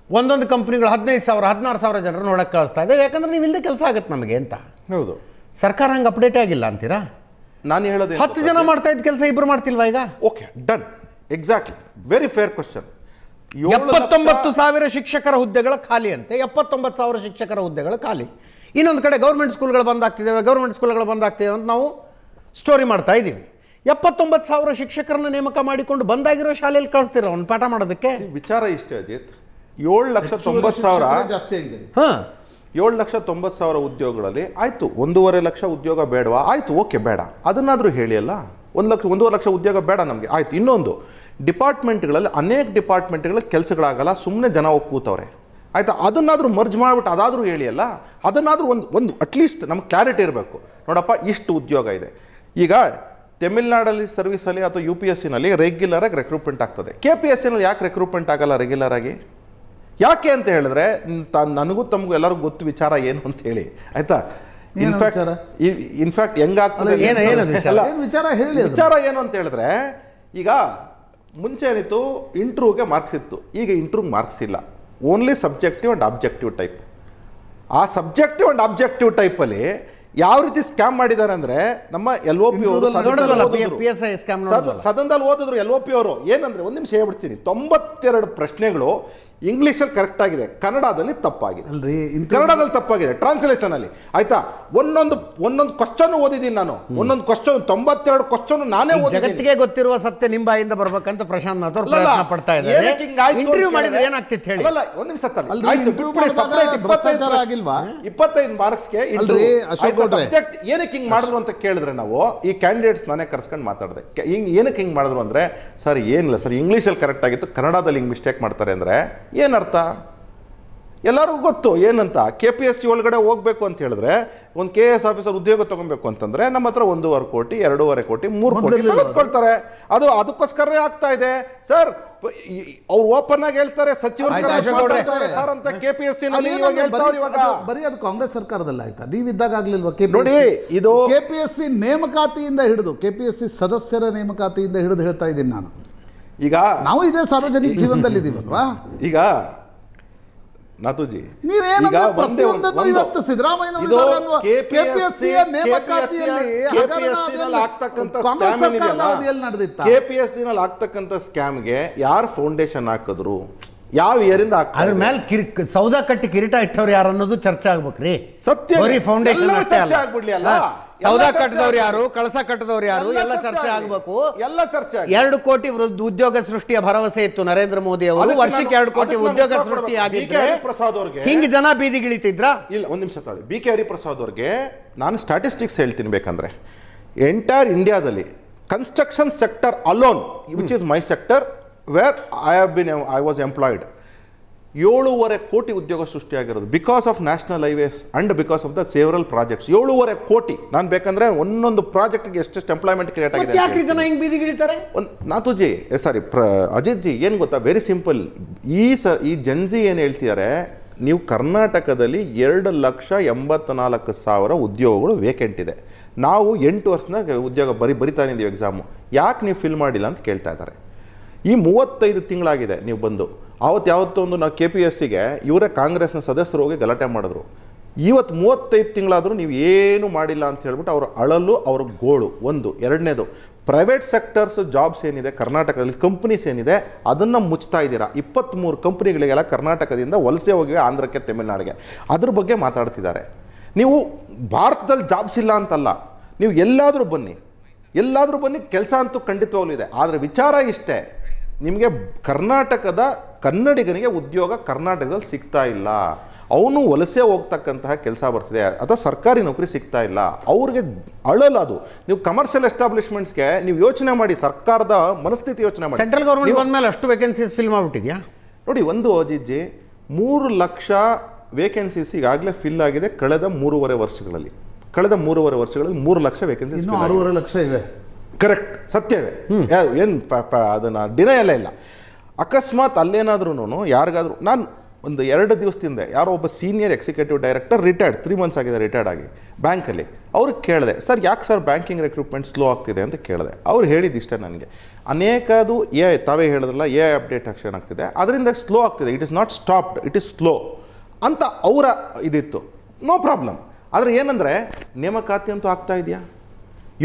ಒಂದೊಂದು ಕಂಪ್ನಿಗಳು 15,000 16,000 ಜನರು ನೋಡಕ್ಕೆ ಕಳಿಸ್ತಾ ಇದೆ. ಯಾಕಂದ್ರೆ ನೀವು ಇಲ್ಲದೆ ಕೆಲಸ ಆಗುತ್ತೆ ನಮಗೆ ಅಂತ. ಹೌದು. ಸರ್ಕಾರ ಹಂಗೆ ಅಪ್ಡೇಟ್ ಆಗಿಲ್ಲ ಅಂತೀರಾ? ನಾನು ಹೇಳೋದು 10 ಜನ ಮಾಡ್ತಾ ಇದ್ದ ಕೆಲಸ 2 ಮಾಡ್ತಿಲ್ವಾ ಈಗ? Okay, done. Exactly, very fair question. 79,000 ಶಿಕ್ಷಕರ ಹುದ್ದೆಗಳ ಖಾಲಿ ಅಂತೆ. 79,000 ಶಿಕ್ಷಕರ ಹುದ್ದೆಗಳ ಖಾಲಿ. ಇನ್ನೊಂದು ಕಡೆ ಗೌರ್ಮೆಂಟ್ ಸ್ಕೂಲ್ಗಳು ಬಂದಾಗ್ತಿದ್ದೇವೆ ಅಂತ ನಾವು ಸ್ಟೋರಿ ಮಾಡ್ತಾ ಇದ್ದೀವಿ. 79,000 ಶಿಕ್ಷಕರನ್ನ ನೇಮಕ ಮಾಡಿಕೊಂಡು ಬಂದಾಗಿರೋ ಶಾಲೆಯಲ್ಲಿ ಕಳಿಸ್ತೀರ ಅವ್ನು ಪಾಠ ಮಾಡೋದಕ್ಕೆ? ವಿಚಾರ ಇಷ್ಟೇ ಅಜಿತ್. 7,90,000 ಜಾಸ್ತಿ ಆಗಿದೆ. 7,90,000 ಉದ್ಯೋಗಗಳಲ್ಲಿ ಆಯ್ತು 1.5 ಲಕ್ಷ ಉದ್ಯೋಗ ಬೇಡವಾ? ಆಯ್ತು, ಓಕೆ, ಬೇಡ, ಅದನ್ನಾದರೂ ಹೇಳಿ ಅಲ್ಲ. 1.5 ಲಕ್ಷ ಉದ್ಯೋಗ ಬೇಡ ನಮಗೆ, ಆಯ್ತು. ಇನ್ನೊಂದು, ಡಿಪಾರ್ಟ್ಮೆಂಟ್ಗಳಲ್ಲಿ ಅನೇಕ ಡಿಪಾರ್ಟ್ಮೆಂಟ್ಗಳಲ್ಲಿ ಕೆಲಸಗಳಾಗಲ್ಲ, ಸುಮ್ಮನೆ ಜನ ಹೋಗಿ ಕೂತವ್ರೆ, ಆಯ್ತಾ? ಅದನ್ನಾದರೂ ಮರ್ಜ್ ಮಾಡಿಬಿಟ್ಟು ಅದಾದರೂ ಹೇಳಿ ಅಲ್ಲ. ಅದನ್ನಾದರೂ ಒಂದು ಅಟ್ಲೀಸ್ಟ್ ನಮ್ಗೆ ಕ್ಲಾರಿಟಿ ಇರಬೇಕು. ನೋಡಪ್ಪ, ಇಷ್ಟು ಉದ್ಯೋಗ ಇದೆ. ಈಗ ತಮಿಳ್ನಾಡಲ್ಲಿ ಸರ್ವಿಸಲ್ಲಿ ಅಥವಾ UPSCನಲ್ಲಿ ರೆಗ್ಯುಲರ್ ಆಗಿ ರೆಕ್ರೂಟ್ಮೆಂಟ್ ಆಗ್ತದೆ. KPSCನಲ್ಲಿ ಯಾಕೆ ರೆಕ್ರೂಟ್ಮೆಂಟ್ ಆಗಲ್ಲ ರೆಗ್ಯುಲರ್ ಆಗಿ? ಯಾಕೆ ಅಂತ ಹೇಳಿದ್ರೆ, ನನಗೂ ತಮಗೂ ಎಲ್ಲರಿಗೂ ಗೊತ್ತು ವಿಚಾರ ಏನು ಅಂತ ಹೇಳಿ, ಆಯ್ತಾ? ಇನ್ಫ್ಯಾಕ್ಟ್ ಹೆಂಗಾಗ್ತದೆ ವಿಚಾರ ಏನು ಅಂತ ಹೇಳಿದ್ರೆ, ಈಗ ಮುಂಚೆ ಏನಿತ್ತು, ಇಂಟ್ರ್ಯೂಗೆ ಮಾರ್ಕ್ಸ್ ಇತ್ತು. ಈಗ ಇಂಟ್ರ್ಯೂಗೆ ಮಾರ್ಕ್ಸ್ ಇಲ್ಲ, only subjective and objective type. ಆ ಸಬ್ಜೆಕ್ಟಿವ್ ಆ್ಯಂಡ್ ಆಬ್ಜೆಕ್ಟಿವ್ ಟೈಪಲ್ಲಿ ಯಾವ ರೀತಿ ಸ್ಕ್ಯಾಮ್ ಮಾಡಿದ್ದಾರೆ ಅಂದ್ರೆ, ನಮ್ಮ LOP ಅವರು ಸದನದಲ್ಲಿ ಓದಿದ್ರು. LOP ಅವರು ಏನಂದ್ರೆ, ಒಂದು ನಿಮಿಷ ಹೇಳ್ಬಿಡ್ತೀನಿ, 92 ಪ್ರಶ್ನೆಗಳು ಇಂಗ್ಲೀಷಲ್ಲಿ ಕರೆಕ್ಟ್ ಆಗಿದೆ, ಕನ್ನಡದಲ್ಲಿ ತಪ್ಪಾಗಿದೆ. ಕನ್ನಡದಲ್ಲಿ ತಪ್ಪಾಗಿದೆ ಟ್ರಾನ್ಸ್ಲೇಷನ್ ಅಲ್ಲಿ, ಆಯ್ತಾ? ಒಂದೊಂದು ಕ್ವಶನ್ ಓದಿದ್ದೀನಿ ನಾನು. ಒಂದೊಂದು ಕ್ವಶನ್ 92 ಕ್ವಶನ್ ನಾನೇ ಓದಿ. ಜಗತ್ತಿಗೆ ಗೊತ್ತಿರುವ ಸತ್ಯ ನಿಮ್ಮ ಬಾಯಿಂದ ಬರ್ಬೇಕಂತ ಪ್ರಶಾಂತ್ ನಾಥ್ ಅವರು ಪ್ರಯತ್ನ ಪಡ್ತಾ ಇದ್ದಾರೆ. ಇಂಟರ್ವ್ಯೂ ಮಾಡಿದ್ರೆ ಏನಾಗ್ತಿತ್ತು ಹೇಳಿ? ಒಂದು ನಿಮಿಷ, 25 ಮಾರ್ಕ್ಸ್ಗೆ ಸಬ್ಜೆಕ್ಟ್ ಏನಕ್ಕೆ ಹಿಂಗ್ ಮಾಡಿದ್ರು ಅಂತ ಕೇಳಿದ್ರೆ, ನಾವು ಈ ಕ್ಯಾಂಡಿಡೇಟ್ಸ್ ನಾನೇ ಕರ್ಸ್ಕೊಂಡು ಮಾತಾಡಿದೆ. ಏನಕ್ಕೆ ಹಿಂಗ್ ಮಾಡಿದ್ರು ಅಂದ್ರೆ, ಸರ್ ಏನಿಲ್ಲ ಸರ್, ಇಂಗ್ಲೀಷಲ್ಲಿ ಕರೆಕ್ಟ್ ಆಗಿತ್ತು, ಕನ್ನಡದಲ್ಲಿ ಹಿಂಗ್ ಮಿಸ್ಟೇಕ್ ಮಾಡ್ತಾರೆ ಅಂದ್ರೆ ಏನರ್ಥ? ಎಲ್ಲರಿಗೂ ಗೊತ್ತು ಏನಂತ. KPSC ಒಳಗಡೆ ಹೋಗ್ಬೇಕು ಅಂತ ಹೇಳಿದ್ರೆ, ಒಂದು KS ಆಫೀಸರ್ ಉದ್ಯೋಗ ತಗೊಬೇಕು ಅಂತಂದ್ರೆ ನಮ್ಮ ಹತ್ರ 1.5 ಕೋಟಿ 2.5 ಕೋಟಿ 3 ಕೋಟಿ ತೆಗೆದುಕೊಳ್ತಾರೆ. ಅದಕ್ಕೋಸ್ಕರ ಆಗ್ತಾ ಇದೆ ಸರ್. ಅವ್ರು ಓಪನ್ ಆಗಿ ಹೇಳ್ತಾರೆ, ಸಚಿವರು ಸರ್ ಅಂತ KPSC ನಲ್ಲಿ ಬರೀ ಅದು ಕಾಂಗ್ರೆಸ್ ಸರ್ಕಾರದಲ್ಲಿ ಆಯ್ತಾ? ನೀವಿದ್ದಾಗ ಆಗ್ಲಿಲ್ವಾ? ನೋಡಿ, ಇದು KPSC ನೇಮಕಾತಿಯಿಂದ ಹಿಡಿದು KPSC ಸದಸ್ಯರ ನೇಮಕಾತಿಯಿಂದ ಹಿಡಿದು ಹೇಳ್ತಾ ಇದ್ದೀನಿ ನಾನು. ಈಗ ನಾವು ಇದೇ ಸಾರ್ವಜನಿಕ ಜೀವನದಲ್ಲಿ ಇದೀವಲ್ವಾ? ಈಗ ನಾಥೂಜಿ, ಇವತ್ತು ಸಿದ್ದರಾಮಯ್ಯ KPSCನಲ್ಲಿ ಆಗ್ತಕ್ಕಂಥ ಸ್ಕ್ಯಾಮ್ಗೆ ಯಾರು ಫೌಂಡೇಶನ್ ಹಾಕಿದ್ರು, ಯಾವ ಇಯರಿಂದ ಅದ್ರ ಮೇಲೆ ಸೌದಾ ಕಟ್ಟಿ ಕಿರೀಟ ಇಟ್ಟವ್ರು ಯಾರು ಅನ್ನೋದು ಚರ್ಚೆ ಆಗ್ಬೇಕ್ರಿ. ಸತ್ಯ ಫೌಂಡೇಶನ್ ಆಗ್ಬಿಡ್ಲಿ ಅಲ್ಲ. ಸೌದಾ ಕಟ್ಟದವ್ರು ಯಾರು, ಕಳಸ ಕಟ್ಟದವ್ರು ಯಾರು, ಎಲ್ಲ ಚರ್ಚೆ ಆಗಬೇಕು. ಎಲ್ಲ ಚರ್ಚೆ. 2 ಕೋಟಿ ಉದ್ಯೋಗ ಸೃಷ್ಟಿಯ ಭರವಸೆ ಇತ್ತು ನರೇಂದ್ರ ಮೋದಿ ಅವರು. ವರ್ಷಕ್ಕೆ 2 ಕೋಟಿ ಉದ್ಯೋಗ ಸೃಷ್ಟಿ ಆಗಿದ್ರೆ ಹಿಂಗೆ ಜನ ಬೀದಿಗಿಳಿತಿದ್ರ? ಇಲ್ಲ, ಒಂದು ನಿಮಿಷ ತಾಳಿ. BK ಹರಿಪ್ರಸಾದ್ ಅವ್ರಿಗೆ ನಾನು ಸ್ಟ್ಯಾಟಿಸ್ಟಿಕ್ಸ್ ಹೇಳ್ತೀನಿ ಬೇಕಂದ್ರೆ. ಎಂಟೈರ್ ಇಂಡಿಯಾದಲ್ಲಿ construction sector alone, which is my sector, where I was employed, 7.5 ಕೋಟಿ ಉದ್ಯೋಗ ಸೃಷ್ಟಿಯಾಗಿರೋದು because of national highways and because of the several projects. 7.5 ಕೋಟಿ. ನಾನು ಬೇಕಂದ್ರೆ ಒಂದೊಂದು ಪ್ರಾಜೆಕ್ಟ್ಗೆ ಎಷ್ಟೆಷ್ಟು ಎಂಪ್ಲಾಯ್ಮೆಂಟ್ ಕ್ರಿಯೇಟ್ ಆಗಿದೆ. ಯಾಕೆ ಜನ ಹಿಂಗೆ ಬೀದಿಗಿಳಿತಾರೆ? ನಾಥುಜಿ ಸಾರಿ ಅಜಿತ್ ಜಿ, ಏನು ಗೊತ್ತಾ, ವೆರಿ ಸಿಂಪಲ್. ಈ ಜನ್ಜಿ ಏನು ಹೇಳ್ತಿದ್ದಾರೆ, ನೀವು ಕರ್ನಾಟಕದಲ್ಲಿ 2,84,000 ಉದ್ಯೋಗಗಳು ವೇಕೆಂಟ್ ಇದೆ. ನಾವು 8 ವರ್ಷದ ಉದ್ಯೋಗ ಬರಿತಾ ಇದ್ದೀವಿ ಎಕ್ಸಾಮು, ಯಾಕೆ ನೀವು ಫಿಲ್ ಮಾಡಿಲ್ಲ ಅಂತ ಕೇಳ್ತಾ ಇದ್ದಾರೆ. ಈ 35 ತಿಂಗಳಾಗಿದೆ ನೀವು ಬಂದು. ಯಾವತ್ತೊಂದು ನಾವು KPSCಗೆ ಇವರೇ ಕಾಂಗ್ರೆಸ್ನ ಸದಸ್ಯರು ಹೋಗಿ ಗಲಾಟೆ ಮಾಡಿದ್ರು. ಇವತ್ತು 35 ತಿಂಗಳಾದರೂ ನೀವು ಏನು ಮಾಡಿಲ್ಲ ಅಂತ ಹೇಳ್ಬಿಟ್ಟು ಅವ್ರ ಅಳಲು, ಅವ್ರ ಗೋಳು. ಒಂದು. ಎರಡನೇದು, ಪ್ರೈವೇಟ್ ಸೆಕ್ಟರ್ಸ್ ಜಾಬ್ಸ್ ಏನಿದೆ ಕರ್ನಾಟಕದಲ್ಲಿ, ಕಂಪ್ನೀಸ್ ಏನಿದೆ ಅದನ್ನು ಮುಚ್ತಾ ಇದ್ದೀರಾ. 23 ಕಂಪ್ನಿಗಳಿಗೆಲ್ಲ ಕರ್ನಾಟಕದಿಂದ ವಲಸೆ ಹೋಗಿವೆ ಆಂಧ್ರಕ್ಕೆ, ತಮಿಳ್ನಾಡಿಗೆ. ಅದ್ರ ಬಗ್ಗೆ ಮಾತಾಡ್ತಿದ್ದಾರೆ. ನೀವು ಭಾರತದಲ್ಲಿ ಜಾಬ್ಸ್ ಇಲ್ಲ ಅಂತಲ್ಲ, ನೀವು ಎಲ್ಲಾದರೂ ಬನ್ನಿ ಕೆಲಸ ಅಂತೂ ಖಂಡಿತವಾಗ್ಲೂ ಇದೆ. ಆದರೆ ವಿಚಾರ ಇಷ್ಟೇ, ನಿಮಗೆ ಕರ್ನಾಟಕದ ಕನ್ನಡಿಗನಿಗೆ ಉದ್ಯೋಗ ಕರ್ನಾಟಕದಲ್ಲಿ ಸಿಗ್ತಾ ಇಲ್ಲ. ಅವನು ವಲಸೆ ಹೋಗ್ತಕ್ಕಂತಹ ಕೆಲಸ ಬರ್ತಿದೆ, ಅಥವಾ ಸರ್ಕಾರಿ ನೌಕರಿ ಸಿಗ್ತಾ ಇಲ್ಲ. ಅವ್ರಿಗೆ ಅಳಲದು. ನೀವು ಕಮರ್ಷಿಯಲ್ ಎಸ್ಟಾಬ್ಲಿಷ್ಮೆಂಟ್ಸ್ಗೆ ನೀವು ಯೋಚನೆ ಮಾಡಿ, ಸರ್ಕಾರದ ಮನಸ್ಥಿತಿ ಯೋಚನೆ ಮಾಡಿ. ಸೆಂಟ್ರಲ್ ಗೌರ್ಮೆಂಟ್ ಬಂದ್ಮೇಲೆ ಅಷ್ಟು ವೇಕೆನ್ಸೀಸ್ ಫಿಲ್ ಮಾಡಿಬಿಟ್ಟಿದ್ಯಾ ನೋಡಿ. ಒಂದು ಅಜಿಜ್ಜಿ 3 ಲಕ್ಷ ವೇಕೆನ್ಸೀಸ್ ಈಗಾಗಲೇ ಫಿಲ್ ಆಗಿದೆ ಕಳೆದ 3.5 ವರ್ಷಗಳಲ್ಲಿ. 3 ಲಕ್ಷ ವೇಕೆನ್ಸೀಸ್, 6.5 ಲಕ್ಷ ಇವೆ. ಕರೆಕ್ಟ್, ಸತ್ಯವೇ, ಏನು ಅದನ್ನು ಡಿನಯಲ್ಲೇ ಇಲ್ಲ. ಅಕಸ್ಮಾತ್ ಅಲ್ಲೇನಾದ್ರೂ ಯಾರಿಗಾದ್ರೂ, ನಾನು ಒಂದು 2 ದಿವಸದಿಂದ ಯಾರೋ ಒಬ್ಬ senior executive director retired, 3 months ಆಗಿದೆ ರಿಟೈರ್ಡ್ ಆಗಿ, ಬ್ಯಾಂಕಲ್ಲಿ. ಅವ್ರಿಗೆ ಕೇಳಿದೆ, ಸರ್ ಯಾಕೆ ಸರ್ ಬ್ಯಾಂಕಿಂಗ್ ರಿಕ್ರೂಟ್ಮೆಂಟ್ ಸ್ಲೋ ಆಗ್ತಿದೆ ಅಂತ ಕೇಳಿದೆ. ಅವ್ರು ಹೇಳಿದ್ದಿಷ್ಟೇ ನನಗೆ, ಅನೇಕದು ತಾವೇ ಹೇಳಿದ್ರಲ್ಲ ಅಪ್ಡೇಟ್ ಆಕ್ಷನ್ ಆಗ್ತಿದೆ, ಅದರಿಂದ ಸ್ಲೋ ಆಗ್ತಿದೆ. It is not stopped, it is slow ಅಂತ ಅವರ ಇದಿತ್ತು. No problem. ಆದರೆ ಏನಂದರೆ ನೇಮಕಾತಿ ಅಂತೂ ಆಗ್ತಾ ಇದೆಯಾ?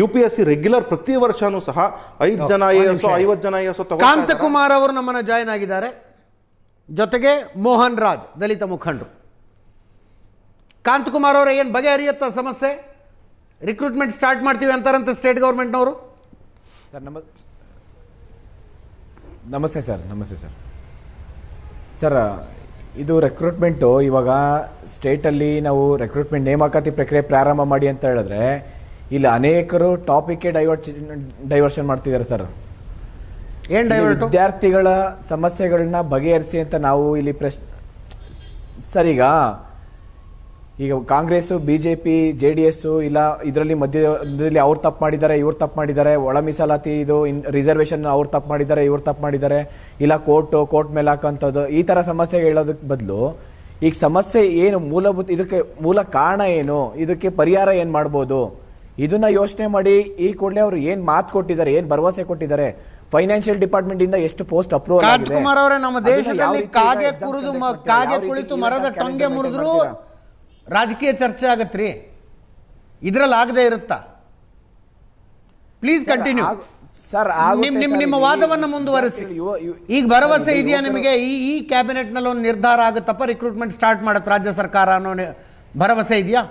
UPSC ರೆಗ್ಯುಲರ್ ಪ್ರತಿ ವರ್ಷನೂ ಸಹ 5 ಜನ IAS 50 ಜನ IAS ಕಾಂತಕುಮಾರ್ ಅವರು ನಮ್ಮನ್ನು ಜಾಯ್ನ್ ಆಗಿದ್ದಾರೆ. ಜೊತೆಗೆ ಮೋಹನ್ ರಾಜ್, ದಲಿತ ಮುಖಂಡರು. ಕಾಂತಕುಮಾರ್ ಅವರ ಏನು ಬಗೆಹರಿಯುತ್ತ ಸಮಸ್ಯೆ? ರಿಕ್ರೂಟ್ಮೆಂಟ್ ಸ್ಟಾರ್ಟ್ ಮಾಡ್ತೀವಿ ಅಂತಾರಂತೆ ಸ್ಟೇಟ್ ಗೌರ್ಮೆಂಟ್ನವರು. ಸರ್ ನಮಸ್ತೆ ಸರ್. ಸರ್, ಇದು ರೆಕ್ರೂಟ್ಮೆಂಟು ಇವಾಗ ಸ್ಟೇಟಲ್ಲಿ ನಾವು ರೆಕ್ರೂಟ್ಮೆಂಟ್ ನೇಮಕಾತಿ ಪ್ರಕ್ರಿಯೆ ಪ್ರಾರಂಭ ಮಾಡಿ ಅಂತ ಹೇಳಿದ್ರೆ, ಇಲ್ಲಿ ಅನೇಕರು ಟಾಪಿಕ್ಗೆ ಡೈವರ್ಷನ್ ಮಾಡ್ತಿದ್ದಾರೆ ಸರ್. ಏನು ಡೈವರ್ಟ್? ವಿದ್ಯಾರ್ಥಿಗಳ ಸಮಸ್ಯೆಗಳನ್ನ ಬಗೆಹರಿಸಿ ಅಂತ ನಾವು ಇಲ್ಲಿ ಸರ್, ಈಗ ಕಾಂಗ್ರೆಸ್, BJP, JDS ಇಲ್ಲ ಇದರಲ್ಲಿ ಮಧ್ಯದಲ್ಲಿ ಅವ್ರು ತಪ್ಪು ಮಾಡಿದ್ದಾರೆ, ಇವ್ರು ತಪ್ಪು ಮಾಡಿದ್ದಾರೆ, ಒಳ ಮೀಸಲಾತಿ ಇದು ರಿಸರ್ವೇಶನ್ ಅವ್ರು ತಪ್ಪು ಮಾಡಿದ್ದಾರೆ, ಇವ್ರು ತಪ್ಪು ಮಾಡಿದ್ದಾರೆ, ಇಲ್ಲ ಕೋರ್ಟ್ ಮೇಲೆ ಹಾಕೋಂಥದ್ದು, ಈ ಥರ ಸಮಸ್ಯೆ ಹೇಳೋದಕ್ಕೆ ಬದಲು ಈಗ ಸಮಸ್ಯೆ ಏನು, ಮೂಲಭೂತ ಇದಕ್ಕೆ ಮೂಲ ಕಾರಣ ಏನು, ಇದಕ್ಕೆ ಪರಿಹಾರ ಏನು ಮಾಡ್ಬೋದು, ಇದನ್ನ ಯೋಚನೆ ಮಾಡಿ ಈ ಕೂಡಲೇ ಅವರು ಏನು ಮಾತು ಕೊಟ್ಟಿದ್ದಾರೆ, ಏನು ಭರವಸೆ ಕೊಟ್ಟಿದ್ದಾರೆ, ಫೈನಾನ್ಷಿಯಲ್ ಡಿಪಾರ್ಟ್ಮೆಂಟ್ ಇಂದ ಎಷ್ಟು ಪೋಸ್ಟ್ ಅಪ್ರೂವಲ್ ಆಗಿದೆ. ಕಾಂತಕುಮಾರ್ ಅವರೇ, ನಮ್ಮ ದೇಶದಲ್ಲಿ ಕಾಗೆ ಕುಳಿತು ಮರದ ಟೊಂಗೆ ಮುರಿದ್ರು ರಾಜಕೀಯ ಚರ್ಚೆ ಆಗತ್ರಿ, ಇದ್ರಲ್ಲಿ ಆಗದೆ ಇರುತ್ತಾ? Please continue sir. ನಿಮ್ಮ ವಾದವನ್ನು ಮುಂದುವರಿಸಿ. ಈಗ ಭರವಸೆ ಇದೆಯಾ ನಿಮಗೆ ಈ ಕ್ಯಾಬಿನೆಟ್ ನಲ್ಲಿ ಒಂದು ನಿರ್ಧಾರ ಆಗುತ್ತಪ್ಪ, ರಿಕ್ರೂಟ್ಮೆಂಟ್ ಸ್ಟಾರ್ಟ್ ಮಾಡುತ್ತೆ ರಾಜ್ಯ ಸರ್ಕಾರ ಅನ್ನೋ ಭರವಸೆ ಇದೆಯಾ?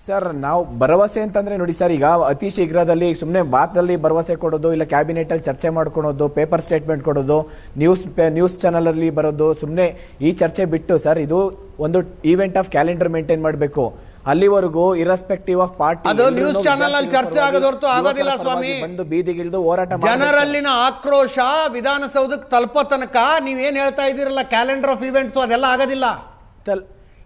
ಸರ್, ನಾವು ಭರವಸೆ ಅಂತಂದ್ರೆ ನೋಡಿ ಸರ್, ಈಗ ಅತಿ ಶೀಘ್ರದಲ್ಲಿ ಸುಮ್ಮನೆ ಮಾತಲ್ಲಿ ಭರವಸೆ ಕೊಡೋದು, ಇಲ್ಲ ಕ್ಯಾಬಿನೆಟ್ ಅಲ್ಲಿ ಚರ್ಚೆ ಮಾಡ್ಕೊಳೋದು, ಪೇಪರ್ ಸ್ಟೇಟ್ಮೆಂಟ್ ಕೊಡೋದು, ನ್ಯೂಸ್ ಚಾನಲ್ ಅಲ್ಲಿ ಬರೋದು, ಸುಮ್ಮನೆ ಈ ಚರ್ಚೆ ಬಿಟ್ಟು ಸರ್, ಇದು ಒಂದು ಈವೆಂಟ್ ಆಫ್ ಕ್ಯಾಲೆಂಡರ್ ಮೇಂಟೈನ್ ಮಾಡಬೇಕು. ಅಲ್ಲಿವರೆಗೂ ಇರ್ರೆಸ್ಪೆಕ್ಟಿವ್ ಆಫ್ ಪಾರ್ಟಿ, ಅದು ನ್ಯೂಸ್ ಚಾನಲ್ ಅಲ್ಲಿ ಚರ್ಚೆ ಆಗೋದೊರ್ತು ಆಗೋದಿಲ್ಲ ಸ್ವಾಮಿ. ಬಂದು ಬೀದಿಗಿಳಿದು ಹೋರಾಟ, ಜನರಲ್ಲಿನ ಆಕ್ರೋಶ ವಿಧಾನಸೌಧಕ್ಕೆ ತಲುಪೋ ತನಕ ನೀವೇನ್ ಹೇಳ್ತಾ ಇದ್ದೀರಲ್ಲ ಕ್ಯಾಲೆಂಡರ್ ಆಫ್ ಇವೆಂಟ್ಸ್, ಅದೆಲ್ಲ ಆಗೋದಿಲ್ಲ.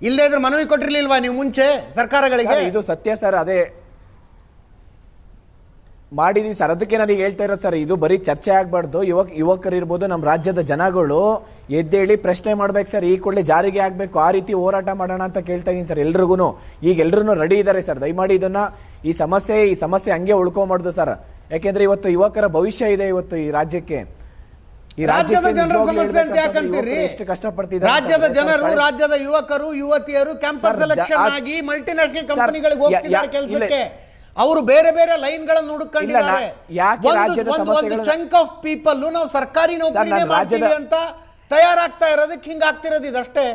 ಇಲ್ಲದೇ ಇದ್ರೆ ಮನವಿ ಕೊಟ್ಟಿರ್ಲಿಲ್ವಾ ನೀವು ಮುಂಚೆ ಸರ್ಕಾರಗಳಿಗೆ? ಇದು ಸತ್ಯ ಸರ್, ಅದೇ ಮಾಡಿದೀವಿ ಸರ್. ಅದಕ್ಕೆ ನನಗೆ ಹೇಳ್ತಾ ಇರೋದು ಸರ್, ಇದು ಬರೀ ಚರ್ಚೆ ಆಗ್ಬಾರ್ದು. ಯುವಕರು ಇರ್ಬೋದು, ನಮ್ಮ ರಾಜ್ಯದ ಜನಗಳು ಎದ್ದೇಳಿ ಪ್ರಶ್ನೆ ಮಾಡ್ಬೇಕು ಸರ್, ಈ ಕೂಡಲೇ ಜಾರಿಗೆ ಆಗ್ಬೇಕು, ಆ ರೀತಿ ಹೋರಾಟ ಮಾಡೋಣ ಅಂತ ಕೇಳ್ತಾ ಇದೀನಿ ಸರ್ ಎಲ್ರಿಗೂ. ಈಗ ಎಲ್ರು ರೆಡಿ ಇದ್ದಾರೆ ಸರ್, ದಯಮಾಡಿ ಇದನ್ನ ಈ ಸಮಸ್ಯೆ ಹಂಗೆ ಉಳ್ಕೊಂಬಾರ್ದು ಸರ್. ಯಾಕೆಂದ್ರೆ ಇವತ್ತು ಯುವಕರ ಭವಿಷ್ಯ ಇದೆ ಇವತ್ತು ಈ ರಾಜ್ಯಕ್ಕೆ. ಈ ರಾಜ್ಯದ ಜನರ ಸಮಸ್ಯೆ ಅಂತ ಯಾಕಂತೀರಿ? ಎಷ್ಟು ಕಷ್ಟಪಡ್ತಿದ್ದಾರೆ ರಾಜ್ಯದ ಜನರು, ರಾಜ್ಯದ ಯುವಕರು ಯುವತಿಯರು ಕ್ಯಾಂಪಸ್ ಸೆಲೆಕ್ಷನ್ ಆಗಿ ಮಲ್ಟಿನ್ಯಾಷನಲ್ ಕಂಪನಿಗಳಿಗೆ ಹೋಗ್ತಿದ್ದಾರೆ ಕೆಲಸಕ್ಕೆ. ಅವರು ಬೇರೆ ಬೇರೆ ಲೈನ್ ಗಳನ್ನು ಹುಡುಕೊಂಡಿದ್ದಾರೆ. ಒಂದು ಚಂಕ್ ಆಫ್ ಪೀಪಲ್ ನಾವು ಸರ್ಕಾರಿ ನೌಕರಿನೇ ಮಾಡ್ತೀವಿ ಅಂತ ತಯಾರಾಗ್ತಾ ಇರೋದಕ್ಕೆ ಹಿಂಗಾಗ್ತಿರೋದು ಇದಷ್ಟೇ.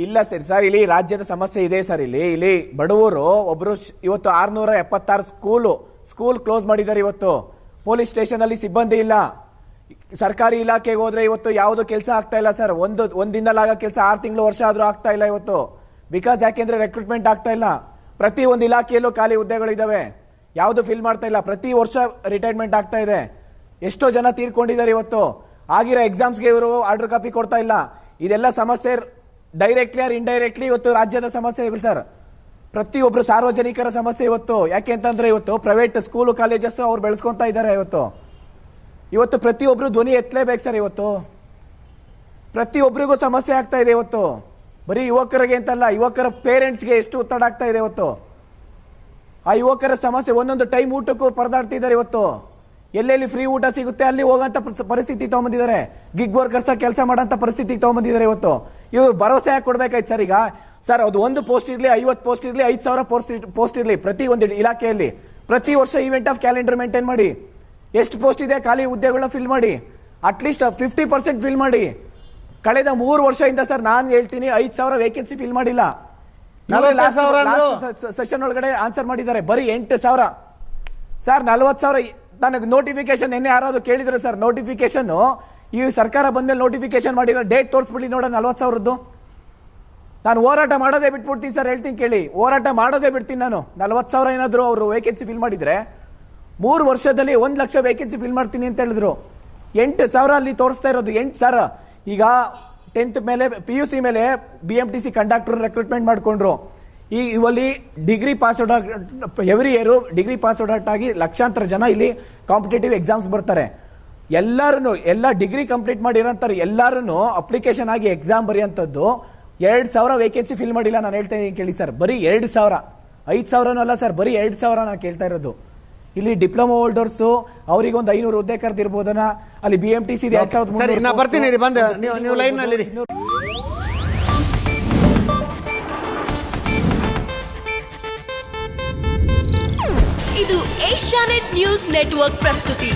ಇಲ್ಲ ಸರ್, ಇಲ್ಲಿ ರಾಜ್ಯದ ಸಮಸ್ಯೆ ಇದೆ ಸರ್. ಇಲ್ಲಿ ಬಡವರು ಒಬ್ರು ಇವತ್ತು 676 ಸ್ಕೂಲ್ ಕ್ಲೋಸ್ ಮಾಡಿದ್ದಾರೆ. ಇವತ್ತು ಪೊಲೀಸ್ ಸ್ಟೇಷನ್ ಅಲ್ಲಿ ಸಿಬ್ಬಂದಿ ಇಲ್ಲ. ಸರ್ಕಾರಿ ಇಲಾಖೆಗೆ ಹೋದ್ರೆ ಇವತ್ತು ಯಾವುದು ಕೆಲಸ ಆಗ್ತಾ ಇಲ್ಲ ಸರ್. ಒಂದಿನಲಾಗ ಕೆಲಸ 6 ತಿಂಗಳು ವರ್ಷ ಆದ್ರೂ ಆಗ್ತಾ ಇಲ್ಲ ಇವತ್ತು. ಬಿಕಾಸ್ ಯಾಕೆಂದ್ರೆ ರೆಕ್ರೂಟ್ಮೆಂಟ್ ಆಗ್ತಾ ಇಲ್ಲ. ಪ್ರತಿ ಒಂದು ಇಲಾಖೆಯಲ್ಲೂ ಖಾಲಿ ಹುದ್ದೆಗಳಿದಾವೆ. ಯಾವುದು ಫಿಲ್ ಮಾಡ್ತಾ ಇಲ್ಲ. ಪ್ರತಿ ವರ್ಷ ರಿಟೈರ್ಮೆಂಟ್ ಆಗ್ತಾ ಇದೆ. ಎಷ್ಟೋ ಜನ ತೀರ್ಕೊಂಡಿದ್ದಾರೆ ಇವತ್ತು. ಆಗಿರೋ ಎಕ್ಸಾಮ್ಸ್ಗೆ ಇವರು ಆರ್ಡರ್ ಕಾಪಿ ಕೊಡ್ತಾ ಇಲ್ಲ. ಇದೆಲ್ಲ ಸಮಸ್ಯೆ ಡೈರೆಕ್ಟ್ಲಿ ಆರ್ ಇಂಡೈರೆಕ್ಟ್ಲಿ ಇವತ್ತು ರಾಜ್ಯದ ಸಮಸ್ಯೆಗಳು ಸರ್. ಪ್ರತಿಯೊಬ್ರು ಸಾರ್ವಜನಿಕರ ಸಮಸ್ಯೆ ಇವತ್ತು. ಯಾಕೆ ಅಂತಂದ್ರೆ ಇವತ್ತು ಪ್ರೈವೇಟ್ ಸ್ಕೂಲು ಕಾಲೇಜಸ್ ಅವ್ರು ಬೆಳೆಸ್ಕೊಂತ ಇದ್ದಾರೆ. ಇವತ್ತು ಪ್ರತಿಯೊಬ್ರು ಧ್ವನಿ ಎತ್ತಲೇಬೇಕು ಸರ್. ಇವತ್ತು ಪ್ರತಿಯೊಬ್ಬರಿಗೂ ಸಮಸ್ಯೆ ಆಗ್ತಾ ಇದೆ. ಇವತ್ತು ಬರೀ ಯುವಕರಿಗೆ ಅಂತಲ್ಲ, ಯುವಕರ ಪೇರೆಂಟ್ಸ್ಗೆ ಎಷ್ಟು ಒತ್ತಡ ಆಗ್ತಾ ಇದೆ ಇವತ್ತು. ಆ ಯುವಕರ ಸಮಸ್ಯೆ ಒಂದೊಂದು ಟೈಮ್ ಊಟಕ್ಕೂ ಪರದಾಡ್ತಿದ್ದಾರೆ ಇವತ್ತು. ಎಲ್ಲೆಲ್ಲಿ ಫ್ರೀ ಊಟ ಸಿಗುತ್ತೆ ಅಲ್ಲಿ ಹೋಗಂತ ಪರಿಸ್ಥಿತಿ ತಗೊಂಬಂದಿದ್ದಾರೆ. ಗಿಗ್ ವರ್ಕರ್ಸ್ ಕೆಲಸ ಮಾಡೋಂಥ ಪರಿಸ್ಥಿತಿ ತಗೊಂಬಂದಿದ್ದಾರೆ ಇವತ್ತು. ಇವ್ರು ಭರವಸೆ ಯಾಕೆ ಕೊಡ್ಬೇಕಾಯ್ತು ಸರ್? ಈಗ ಸರ್ ಅದು ಒಂದು ಪೋಸ್ಟ್ ಇರಲಿ, 50 ಪೋಸ್ಟ್ ಇರಲಿ, 5,000 ಪೋಸ್ಟ್ ಇರಲಿ, ಪ್ರತಿ ಒಂದು ಇಲಾಖೆಯಲ್ಲಿ ಪ್ರತಿ ವರ್ಷ ಇವೆಂಟ್ ಆಫ್ ಕ್ಯಾಲೆಂಡರ್ ಮೇಂಟೈನ್ ಮಾಡಿ. ಎಷ್ಟು ಪೋಸ್ಟ್ ಇದೆ ಖಾಲಿ ಹುದ್ದೆಗಳನ್ನ ಫಿಲ್ ಮಾಡಿ. ಅಟ್ಲೀಸ್ಟ್ 50% ಫಿಲ್ ಮಾಡಿ. ಕಳೆದ 3 ವರ್ಷದಿಂದ ಸರ್ ನಾನು ಹೇಳ್ತೀನಿ 5,000 ವೇಕೆನ್ಸಿ ಫಿಲ್ ಮಾಡಿಲ್ಲ. 40,000 ಸೆಷನ್ ಒಳಗಡೆ ಆನ್ಸರ್ ಮಾಡಿದ್ದಾರೆ. ಬರೀ 8,000 ಸರ್. 40,000 ನನಗೆ ನೋಟಿಫಿಕೇಶನ್ ನಿನ್ನೆ ಯಾರಾದ್ರು ಕೇಳಿದ್ರು ಸರ್. ನೋಟಿಫಿಕೇಶನ್ ಈ ಸರ್ಕಾರ ಬಂದ್ಮೇಲೆ ನೋಟಿಫಿಕೇಶನ್ ಮಾಡಿರೋ ಡೇಟ್ ತೋರಿಸ್ಬಿಡಿ ನೋಡ 40,000ದ್ದು. ನಾನು ಹೋರಾಟ ಮಾಡೋದೇ ಬಿಟ್ಬಿಡ್ತೀನಿ ಸರ್. ಹೇಳ್ತೀನಿ ಕೇಳಿ, ಹೋರಾಟ ಮಾಡೋದೇ ಬಿಡ್ತೀನಿ ನಾನು. 40,000 ಏನಾದ್ರು ಅವರು ವೇಕೆನ್ಸಿ ಫಿಲ್ ಮಾಡಿದ್ರೆ 3 ವರ್ಷದಲ್ಲಿ 1 ಲಕ್ಷ ವೇಕೆನ್ಸಿ ಫಿಲ್ ಮಾಡ್ತೀನಿ ಅಂತ ಹೇಳಿದ್ರು. 8,000 ಅಲ್ಲಿ ತೋರಿಸ್ತಾ ಇರೋದು. 8,000 ಈಗ 10th ಮೇಲೆ PUC ಮೇಲೆ BMTC ಕಂಡಕ್ಟರ್ ರೆಕ್ರೂಟ್ಮೆಂಟ್ ಮಾಡ್ಕೊಂಡ್ರು. ಇವಲ್ಲಿ degree pass out every year degree pass out ಆಗಿ ಲಕ್ಷಾಂತರ ಜನ ಇಲ್ಲಿ ಕಾಂಪಿಟೇಟಿವ್ ಎಕ್ಸಾಮ್ಸ್ ಬರ್ತಾರೆ. ಎಲ್ಲ ಡಿಗ್ರಿ ಕಂಪ್ಲೀಟ್ ಮಾಡಿರೋಂಥವ್ರು ಎಲ್ಲರೂ ಅಪ್ಲಿಕೇಶನ್ ಆಗಿ ಎಕ್ಸಾಮ್ ಬರೆಯುವಂಥದ್ದು. 2,000 ವೇಕೆನ್ಸಿ ಫಿಲ್ ಮಾಡಿಲ್ಲ. ನಾನು ಹೇಳ್ತಾ ಇದ್ದೀನಿ ಕೇಳಿ ಸರ್. ಬರೀ 2,000, 5,000 ಅಲ್ಲ ಸರ್, ಬರೀ 2,000 ನಾನು ಕೇಳ್ತಾ ಇರೋದು. ಇಲ್ಲಿ ಡಿಪ್ಲೊಮಾ ಹೋಲ್ಡರ್ಸ್ ಅವರಿಗೆ ಒಂದು 500 ಹುದ್ದೆ ಕರೆದಿರ್ಬೋದನ್ನ. ಅಲ್ಲಿ BMTC ಸರಿ, ನಾ ಬರ್ತೀನಿ ರೀ. ಬಂದ ನೀವು ಲೈನ್ ನಲ್ಲಿ. ಇದು ಏಷ್ಯಾನೆಟ್ ನ್ಯೂಸ್ ನೆಟ್ವರ್ಕ್ ಪ್ರಸ್ತುತಿ.